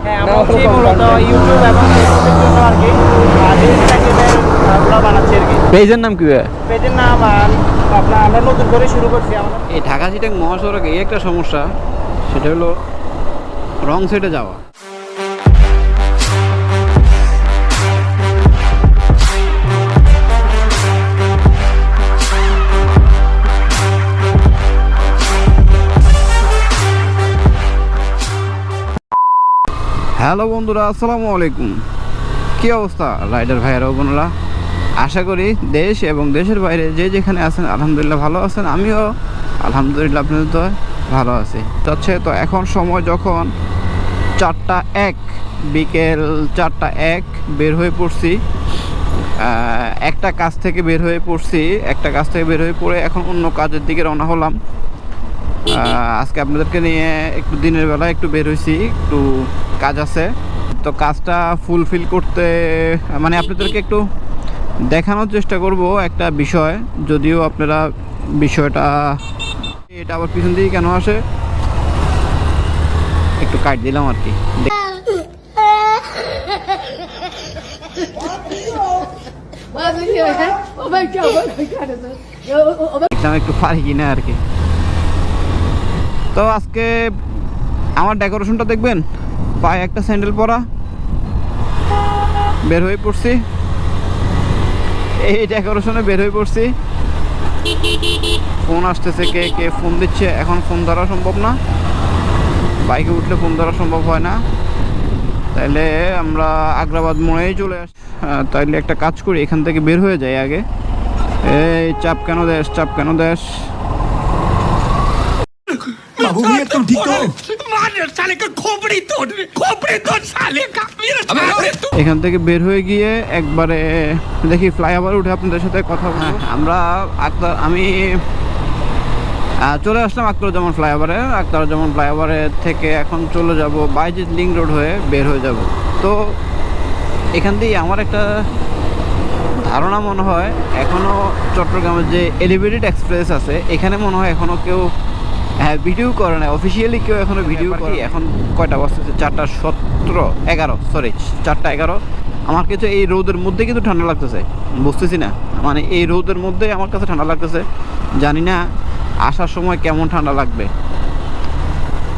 হ্যাঁ, আমরা হচ্ছে মূলত ইউটিউব এবং ফেসবুকের জন্য আর কি বানাচ্ছি আর কি। পেজের নাম কি? পেজের নাম আপনার আমরা নতুন করে শুরু করছি আমাদের। এই ঢাকা চিটাং মহাসড়কে এই একটা সমস্যা, সেটা হলো রং সাইডে যাওয়া। হ্যালো বন্ধুরা, আসসালামু আলাইকুম। কী অবস্থা রাইডার ভাইয়েরা বোনেরা? আশা করি দেশ এবং দেশের বাইরে যে যেখানে আছেন আলহামদুলিল্লাহ ভালো আছেন। আমিও আলহামদুলিল্লাহ আপনাদের তো ভালো আছি। তো এখন সময় যখন 4:01, বিকেল 4:01, বের হয়ে পড়ছি একটা কাজ থেকে বের হয়ে পড়ে এখন অন্য কাজের দিকে রওনা হলাম। আজকে আপনাদেরকে নিয়ে একটু দিনের বেলা একটু বের হয়েছি, একটু কাজ আছে। তো কাজটা ফুলফিল করতে মানে আপনাদেরকে একটু দেখানোর চেষ্টা করব একটা বিষয়, যদিও আপনারা বিষয়টা এটা আবার পিছন দিকে কেন আসে একটু কাট দিলাম আর কি, দেখলাম একটু পারি কিনা আর কি। তো আজকে আমার ডেকোরেশনটা দেখবেন, পায়ে একটা স্যান্ডেল পরা, বের হয়ে পড়ছি, এই ডেকোরেশনে বের হয়ে পড়ছি। ফোন আসতেছে, কে কে ফোন দিচ্ছে, এখন ফোন ধরা সম্ভব না, বাইকে উঠলে ফোন ধরা সম্ভব হয় না। তাইলে আমরা আগ্রাবাদ মোড়েই চলে আসি। তাইলে একটা কাজ করি, এখান থেকে বের হয়ে যাই আগে। এই চাপ কেন দেশ बाबू भैया तुम ठीक हो? এখান থেকে বের হয়ে গিয়ে একবারে দেখি ফ্লাইওভার উঠে আপনাদের সাথে কথা বলবো। আমরা আমি চলে আসলাম আখতারুজ্জামান ফ্লাইওভারে থেকে এখন চলে যাব বাইজিৎ লিংক রোড হয়ে বের হয়ে যাব। তো এখান দিয়ে আমার একটা ধারণা মনে হয় এখনও চট্টগ্রামের যে এলিভেটেড এক্সপ্রেস আছে এখানে মনে হয় এখনও কেউ ভিডিও করে না, অফিসিয়ালি কেউ এখনো ভিডিও করে। এখন কয়টা বাজতেছে? 4:11। আমার কাছে এই রোদের মধ্যে কিন্তু ঠান্ডা লাগতেছে, বুঝতেছি না, মানে এই রোদের মধ্যে আমার কাছে ঠান্ডা লাগতেছে। জানি না আসার সময় কেমন ঠান্ডা লাগবে।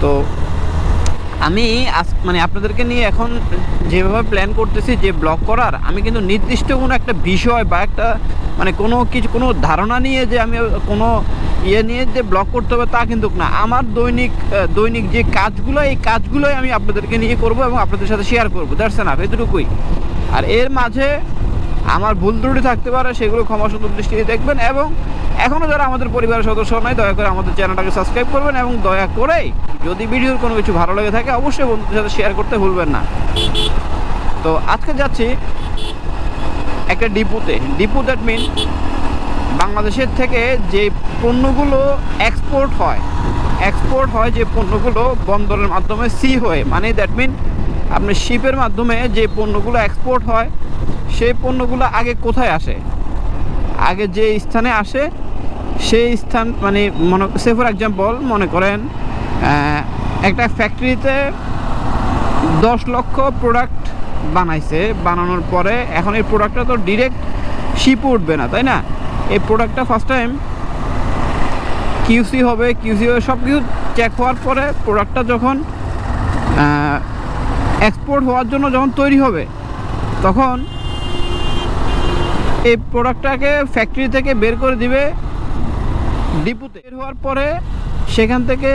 তো আমি মানে আপনাদেরকে নিয়ে এখন যেভাবে প্ল্যান করতেছি যে ব্লগ করার, আমি কিন্তু নির্দিষ্ট কোনো একটা বিষয় বা একটা মানে কোনো ধারণা নিয়ে যে আমি কোনো নিয়ে যে ব্লগ করতে হবে তা কিন্তু না। আমার দৈনিক যে কাজগুলো, এই কাজগুলোই আমি আপনাদেরকে নিয়ে করব এবং আপনাদের সাথে শেয়ার করবো। দ্যাটস এনাফ, এতটুকুই। আর এর মাঝে আমার ভুল ত্রুটি থাকতে পারে, সেগুলো ক্ষমা সুন্দর দৃষ্টিতে দেখবেন। এবং এখনও যারা আমাদের পরিবারের সদস্য নয়, দয়া করে আমাদের চ্যানেলটাকে সাবস্ক্রাইব করবেন এবং দয়া করেই যদি ভিডিওর কোনো কিছু ভালো লেগে থাকে অবশ্যই বন্ধুদের সাথে শেয়ার করতে ভুলবেন না। তো আজকে যাচ্ছি একটা ডিপো, দ্যাট মিন বাংলাদেশের থেকে যে পণ্যগুলো এক্সপোর্ট হয় যে পণ্যগুলো বন্দরের মাধ্যমে সি হয়ে, মানে দ্যাট মিন আপনার শিপের মাধ্যমে যে পণ্যগুলো এক্সপোর্ট হয় সেই পণ্যগুলো আগে কোথায় আসে, আগে যে স্থানে আসে সেই স্থান, মানে সে ফর এক্সাম্পল মনে করেন একটা ফ্যাক্টরিতে 10 লক্ষ প্রোডাক্ট বানানোর পরে এখন এই প্রোডাক্টটা তো ডিরেক্ট শিপে উঠবে না, তাই না? এই প্রোডাক্টটা ফার্স্ট টাইম কিউসি হয়ে সব কিছু চেক হওয়ার পরে প্রোডাক্টটা যখন এক্সপোর্ট হওয়ার জন্য যখন তৈরি হবে, তখন এই প্রোডাক্টটাকে ফ্যাক্টরি থেকে বের করে দিবে ডিপোতে। বের হওয়ার পরে সেখান থেকে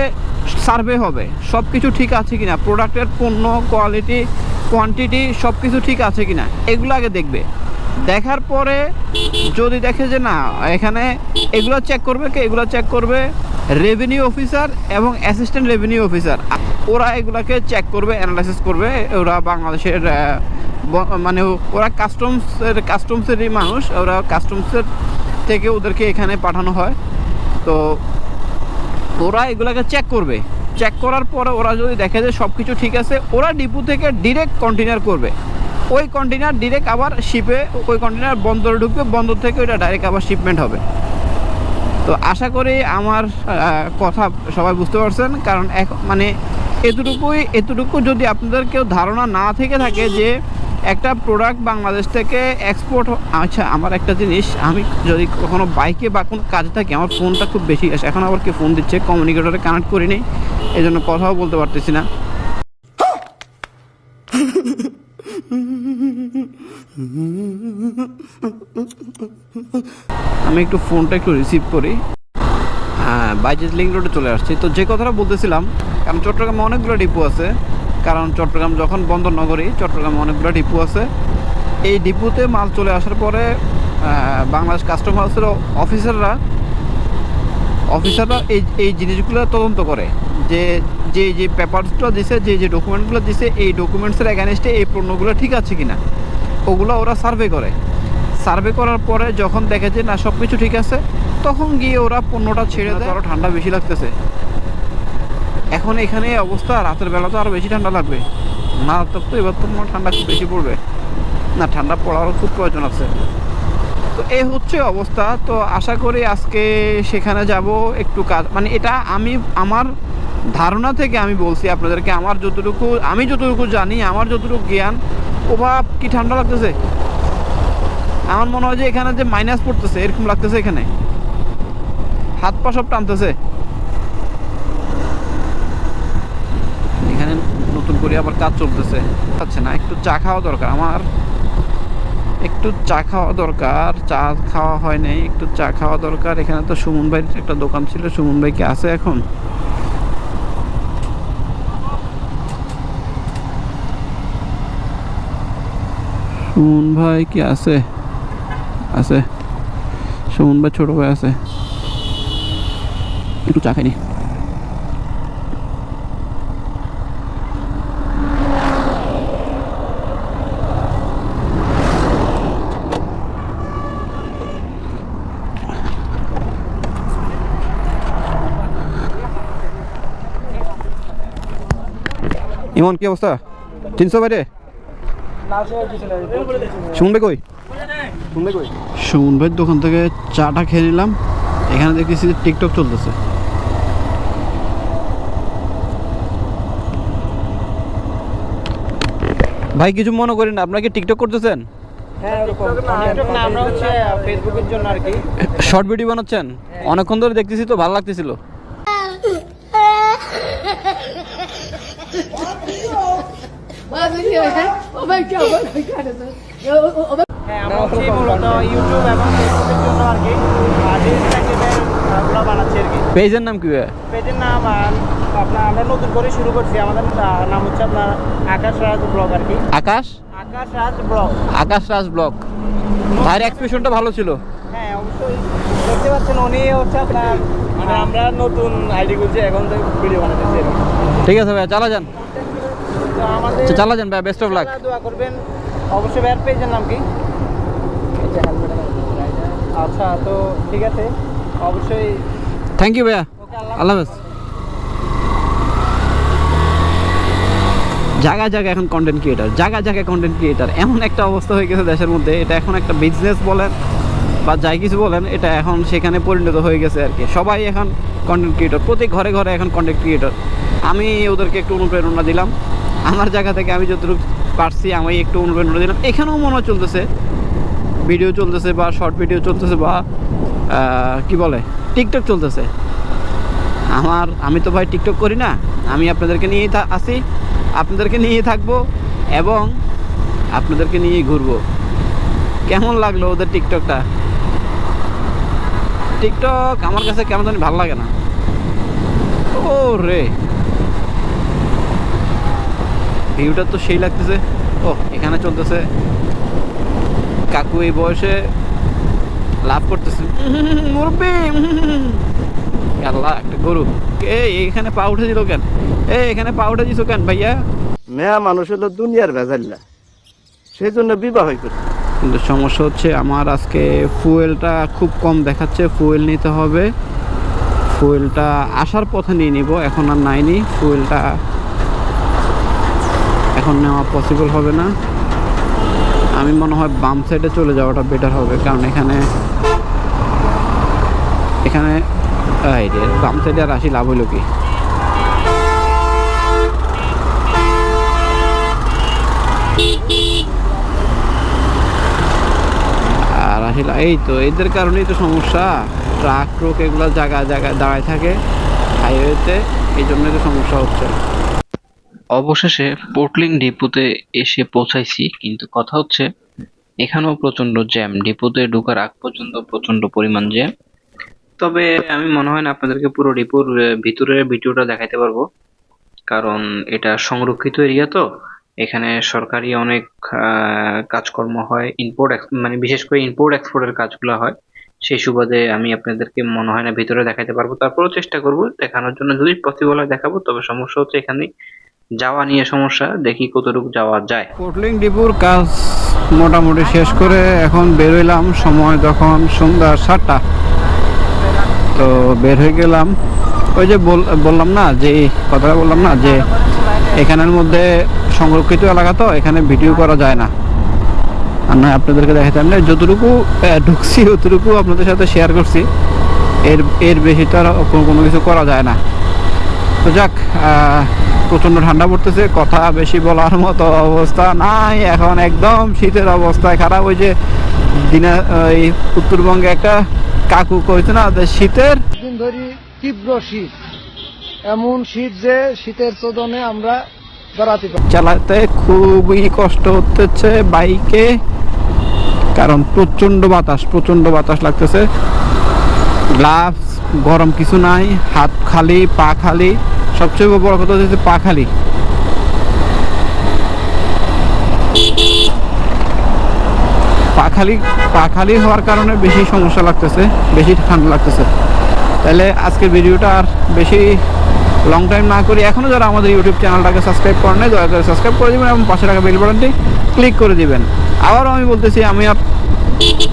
সার্ভে হবে সব কিছু ঠিক আছে কিনা, প্রোডাক্টের পণ্য কোয়ালিটি কোয়ান্টিটি সব কিছু ঠিক আছে কিনা, এগুলো আগে দেখবে। দেখার পরে যদি দেখে যে না, এখানে এগুলো চেক করবে রেভিনিউ অফিসার এবং অ্যাসিস্ট্যান্ট রেভিনিউ অফিসার। ওরা এগুলাকে চেক করবে, অ্যানালাইসিস করবে। ওরা বাংলাদেশের মানে ওরা কাস্টমসেরই মানুষ, ওরা কাস্টমসের থেকে ওদেরকে এখানে পাঠানো হয়। তো ওরা এগুলাকে চেক করার পরে ওরা যদি দেখে যে সব কিছু ঠিক আছে, ওরা ডিপো থেকে ডিরেক্ট কন্টেনার করবে। ওই কন্টেনার ডিরেক্ট আবার শিপে, ওই কন্টেনার বন্দরে ঢুকবে, বন্দর থেকে ওইটা ডাইরেক্ট আবার শিপমেন্ট হবে। তো আশা করি আমার কথা সবাই বুঝতে পারছেন, কারণ মানে এতটুকু যদি আপনাদের কেউ ধারণা না থেকে থাকে যে একটা প্রোডাক্ট বাংলাদেশ থেকে এক্সপোর্ট, আচ্ছা আমার একটা জিনিস, আমি যদি কখনো বাইকে বা কোনো কাজে থাকি আমার ফোনটা খুব বেশি আসে। এখন আবার কে ফোন দিচ্ছে, কমিউনিকেটরে কানেক্ট করিনি, এই জন্য কথাও বলতে পারতেছি না। আমি একটু ফোনটা একটু রিসিভ করি। হ্যাঁ, বাইজেস লিঙ্ক রোডে চলে আসছি। তো যে কথাটা বলতেছিলাম, কারণ চট্টগ্রামে অনেকগুলো ডিপো আছে, কারণ চট্টগ্রাম যখন বন্দর নগরী, চট্টগ্রামে অনেকগুলো ডিপো আছে। এই ডিপোতে মাল চলে আসার পরে বাংলাদেশ কাস্টম হাউসের অফিসাররা এই জিনিসগুলো তদন্ত করে, যে যে যে পেপারসগুলো দিছে, যে ডকুমেন্টগুলো দিছে, এই ডকুমেন্টসের এগেনস্টে এই পণ্যগুলো ঠিক আছে কিনা ওগুলো ওরা সার্ভে করে। সার্ভে করার পরে যখন দেখে যে না সব কিছু ঠিক আছে, তখন গিয়ে ওরা পণ্যটা ছেড়ে দেয়। আরও ঠান্ডা বেশি লাগতেছে এখন এখানে অবস্থা, রাতের বেলা তো আরও বেশি ঠান্ডা লাগবে। না তো এবার তো ঠান্ডা খুব বেশি পড়বে না, ঠান্ডা পড়ারও খুব প্রয়োজন আছে। তো এই হচ্ছে অবস্থা। তো আশা করি আজকে সেখানে যাব একটু কাজ, মানে এটা আমি আমার ধারণা থেকে আমি বলছি আপনাদেরকে, আমি যতটুকু জানি, আমার যতটুকু জ্ঞান। ও ভাব কি ঠান্ডা লাগতেছে, আমার মনে হয় যে এখানে যে মাইনাস পড়তেছে এরকম লাগতেছে, এখানে হাত পা সব টানতেছে। এখানে নতুন করে আবার কাজ চলতেছে, আচ্ছা না, একটু চা খাওয়া দরকার আমার, একটু চা খাওয়া দরকার, চা খাওয়া হয় নাই, একটু চা খাওয়া দরকার। এখানে তো সুমন ভাইয়ের একটা দোকান ছিল, সুমন ভাই কি আছে এখন? সুমন ভাই কি আছে? আছে, সুমন ভাই ছোট ভাই আছে, একটু চা খাইনি। ইমন কি অবস্থা? 300 বাইরে সুমন ভাই কই? সুমন ভাইয়ের দোকান থেকে চাটা খেয়ে নিলাম। এখানে দেখতেছি টিকটক চলতেছে। ভাই কিছু মনে করেন, আপনারা কি টিকটক করতেছেন? হ্যাঁ, টিকটক না, আমরা হচ্ছে ফেসবুকের জন্য আর কি শর্ট ভিডিও বানাচ্ছেন? অনেকক্ষণ ধরে দেখতেছি তো, ভালো লাগতেছিল। হ্যাঁ, আমরা হচ্ছে মূলত ইউটিউব এবং ফেসবুকের জন্য আর কি ব্লগ বানাচ্ছি আর কি। পেজের নাম কি? পেজের নাম আমরা নতুন করে শুরু করছি, আমাদের নাম হচ্ছে আপনার আকাশ রাজ ব্লগ আর কি। আকাশ রাজ ব্লগ। ভাইয়ের এক্সপ্রেশনটা ভালো ছিল। হ্যাঁ, অবশ্যই দেখতে পাচ্ছেন, উনি হচ্ছে আপনার, মানে আমরা নতুন আইডি করছি, এখন তো ভিডিও বানাতেছি। ঠিক আছে ভাই, চালা যান। তো আমাদের চালা যান ভাই, বেস্ট অফ লাক। দোয়া করবেন অবশ্যই। ভাইয়ের পেজের নাম কি? আচ্ছা, তো ঠিক আছে, অবশ্যই। থ্যাংক ইউ ভাইয়া, আল্লাহ হাফেজ। জায়গায় এখন কন্টেন্ট ক্রিয়েটার, এমন একটা অবস্থা হয়ে গেছে দেশের মধ্যে। এটা এখন একটা বিজনেস বলেন বা যাই কিছু বলেন, এটা এখন সেখানে পরিণত হয়ে গেছে আর কি। সবাই এখন কন্টেন্ট ক্রিয়েটর, প্রতি ঘরে ঘরে এখন কন্টেন্ট ক্রিয়েটর। আমি ওদেরকে একটু অনুপ্রেরণা দিলাম, আমার জায়গা থেকে আমি যতটুকু পারছি আমি একটু অনুপ্রেরণা দিলাম। এখানেও মনে হয় চলতেছে, ভিডিও চলতেছে বা শর্ট ভিডিও চলতেছে বা কি বলে টিকটক চলতেছে। আমি তো ভাই টিকটক করি না, আমি আপনাদেরকে নিয়েই আসি, আপনাদেরকে নিয়েই থাকবো এবং আপনাদেরকে নিয়েই ঘুরবো। কেমন লাগলো ওদের টিকটকটা? টিকটক আমার কাছে কেমন জানি ভালো লাগে না। ও রে, ভিউটা তো সেই লাগতেছে। ও এখানে চলতেছে, কাকু এই বয়সে লাভ করতেছে, মুরব্বি আল্লাহ একটা গরু। এখানে পা উঠে দিল কেন? এখানে পা উঠে দিছো কেন ভাইয়া? মেয়া মানুষ হলো দুনিয়ার ভেজাল্লা, সেই জন্য বিবাহ করে। কিন্তু সমস্যা হচ্ছে আমার আজকে ফুয়েলটা খুব কম দেখাচ্ছে, ফুয়েল নিতে হবে। ফুয়েলটা আসার পথে নিয়ে নিব, এখন আর নাইনি। ফুয়েলটা এখন নেওয়া পসিবল হবে না। আমি মনে হয় বাম সাইডে চলে যাওয়াটা বেটার হবে, কারণ এখানে বাম সাইডে আর আসি লাভ হইল কি? আর আসলে এই তো এদের কারণেই তো সমস্যা, ট্রাক ট্রুক এগুলো জায়গায় জায়গায় দাঁড়ায় থাকে হাইওয়েতে, এই জন্যই তো সমস্যা হচ্ছে। অবশেষে পোর্টলিং ডিপোতে এসে পৌঁছাইছি, কিন্তু কথা হচ্ছে এখানেও প্রচন্ড জ্যাম, ডিপোতে ঢোকার আগ পর্যন্ত প্রচন্ড পরিমাণ জ্যাম। তবে আমি মনে হয় না আপনাদেরকে পুরো ডিপোর ভিতরের ভিডিওটা দেখাইতে পারবো, কারণ এটা সংরক্ষিত এরিয়া, তো এখানে সরকারি অনেক কাজকর্ম হয়, মানে বিশেষ করে ইম্পোর্ট এক্সপোর্টের কাজগুলো হয়। সেই সুবাদে আমি আপনাদেরকে মনে হয় না ভিতরে দেখাইতে পারবো, তারপরেও চেষ্টা করব দেখানোর জন্য, যদি পসিবল হয় দেখাবো। তবে সমস্যা হচ্ছে এখানে যাওয়া নিয়ে সমস্যা, দেখি কতটুকু যাওয়া যায়। পোর্টলিং ডিপোর কাজ মোটামুটি শেষ করে এখন বের হইলাম, সময় তখন সন্ধ্যা 7টা। তো বের হয়ে গেলাম, ওই যে বললাম না, যে কথাটা বললাম না, যে এখানের মধ্যে সংরক্ষিত এলাকা, তো এখানে ভিডিও করা যায় না। আর নয় আপনাদেরকে দেখাতাম না, যতটুকু ঢুকছি অতটুকু আপনাদের সাথে শেয়ার করছি, এর বেশি তো আর কোনো কিছু করা যায় না। তো যাক, প্রচণ্ড ঠান্ডা পড়তেছে, কথা বেশি বলার মতো অবস্থা নাই এখন, একদম শীতের অবস্থায় খারাপ। ওই যে দিনে এই উত্তরবঙ্গে একটা কাকু কইছে না, শীতের দিন ধরে তীব্র শীত, এমন শীত যে শীতের চোদনে আমরা বেড়াতে পারি। চালাতে খুবই কষ্ট হচ্ছে বাইকে, কারণ প্রচন্ড বাতাস লাগতেছে। গ্লাভস, গরম কিছু নাই, হাত খালি, পা খালি, সবচেয়ে বড় কথা হচ্ছে পা খালি। পা খালি হওয়ার কারণে বেশি সমস্যা লাগতেছে, বেশি ঠান্ডা লাগতেছে। তাহলে আজকের ভিডিওটা আর বেশি লং টাইম না করি, এখনও যারা আমাদের ইউটিউব চ্যানেলটাকে সাবস্ক্রাইব করেন নাই, দয়া করে সাবস্ক্রাইব করে দিবেন এবং পাশে থাকা বেল বাটনটি ক্লিক করে দিবেন। আবারও আমি বলতেছি, আমি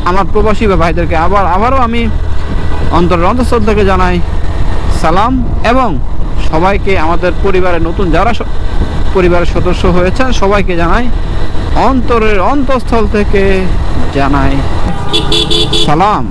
আমার প্রবাসী ভাইদেরকে আবারও আমি অন্তঃস্থল থেকে জানাই সালাম, এবং সবাইকে, আমাদের পরিবারের নতুন যারা পরিবারের সদস্য হয়েছেন সবাইকে জানাই অন্তরের অন্তঃস্থল থেকে জানাই সালাম।